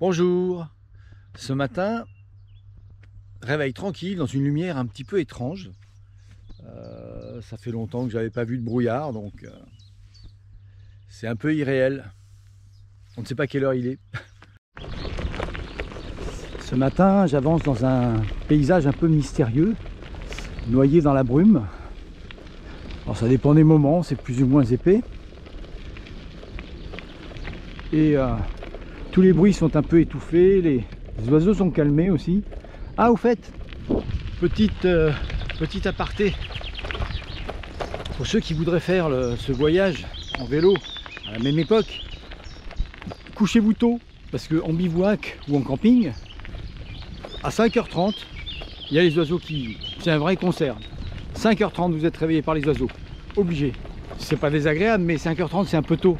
Bonjour. Ce matin, réveil tranquille dans une lumière un petit peu étrange. Ça fait longtemps que j'avais pas vu de brouillard, donc c'est un peu irréel. On ne sait pas quelle heure il est. Ce matin, j'avance dans un paysage un peu mystérieux, noyé dans la brume. Alors ça dépend des moments, c'est plus ou moins épais. Et tous les bruits sont un peu étouffés, les oiseaux sont calmés aussi. Ah, au fait, petit aparté. Pour ceux qui voudraient faire ce voyage en vélo à la même époque, couchez-vous tôt, parce qu'en bivouac ou en camping, à 5h30, il y a les oiseaux qui... C'est un vrai concert. 5h30, vous êtes réveillé par les oiseaux. Obligé. C'est pas désagréable, mais 5h30, c'est un peu tôt.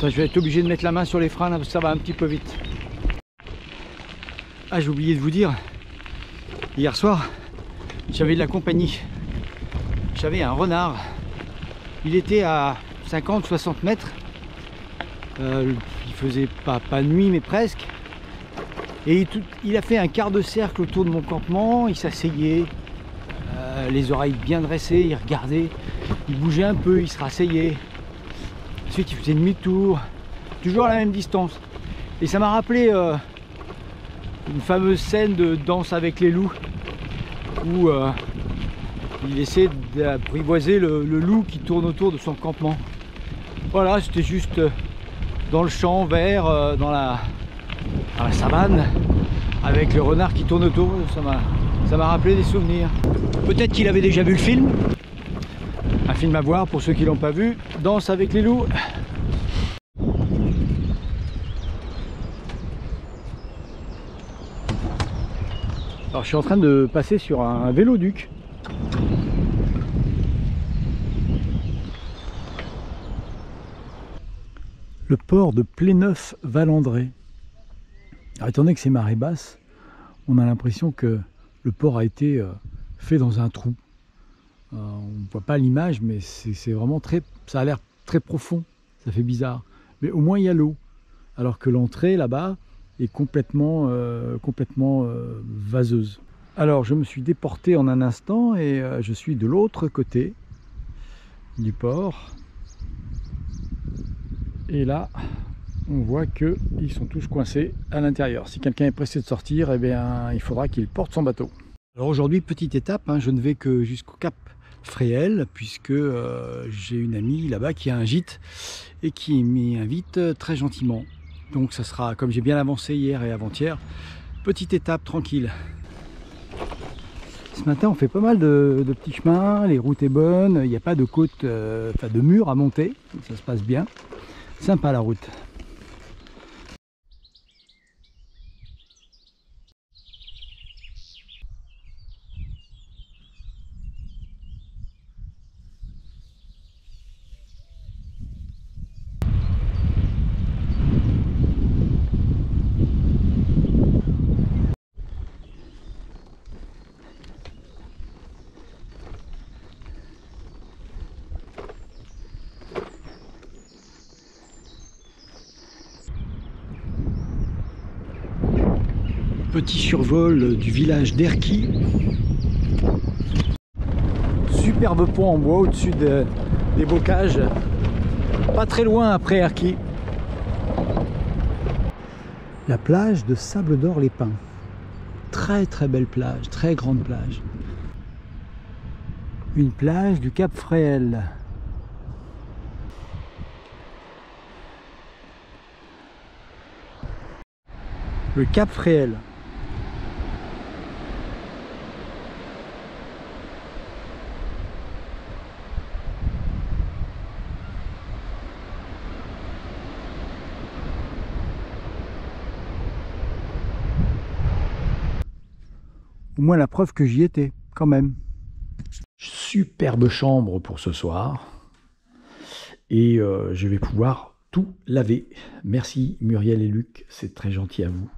Je vais être obligé de mettre la main sur les freins, là, parce que ça va un petit peu vite. Ah, j'ai oublié de vous dire, hier soir, j'avais de la compagnie. J'avais un renard. Il était à 50-60 mètres. Il faisait pas nuit, mais presque. Et il a fait un quart de cercle autour de mon campement. Il s'asseyait, les oreilles bien dressées, il regardait. Il bougeait un peu, il se rasseyait. Ensuite, il faisait demi-tour, toujours à la même distance. Et ça m'a rappelé une fameuse scène de Danse avec les loups, où il essaie d'apprivoiser le loup qui tourne autour de son campement. Voilà, c'était juste dans le champ vert, dans la savane, avec le renard qui tourne autour. Ça m'a rappelé des souvenirs. Peut-être qu'il avait déjà vu le film. Un film à voir pour ceux qui l'ont pas vu, Danse avec les loups. Alors je suis en train de passer sur un véloduc. Le port de Pléneuf-Valandré. Alors étant donné que c'est marée basse, on a l'impression que le port a été fait dans un trou. On ne voit pas l'image, mais c'est vraiment ça a l'air très profond, ça fait bizarre. Mais au moins il y a l'eau, alors que l'entrée là-bas est complètement vaseuse. Alors je me suis déporté en un instant et je suis de l'autre côté du port. Et là, on voit qu'ils sont tous coincés à l'intérieur. Si quelqu'un est pressé de sortir, eh bien, il faudra qu'il porte son bateau. Alors aujourd'hui, petite étape, hein, je ne vais que jusqu'au Cap Fréhel, puisque j'ai une amie là-bas qui a un gîte et qui m'y invite très gentiment. Donc ça sera, comme j'ai bien avancé hier et avant-hier, petite étape tranquille. Ce matin on fait pas mal de petits chemins, les routes est bonne, il n'y a pas de côte, enfin de mur à monter, ça se passe bien. Sympa la route. Petit survol du village d'Erquy. Superbe pont en bois au-dessus des bocages. Pas très loin après Erquy. La plage de Sable d'Or les Pins. Très très belle plage, très grande plage. Une plage du Cap Fréhel. Le Cap Fréhel. Au moins la preuve que j'y étais, quand même. Superbe chambre pour ce soir. Et je vais pouvoir tout laver. Merci Muriel et Luc, c'est très gentil à vous.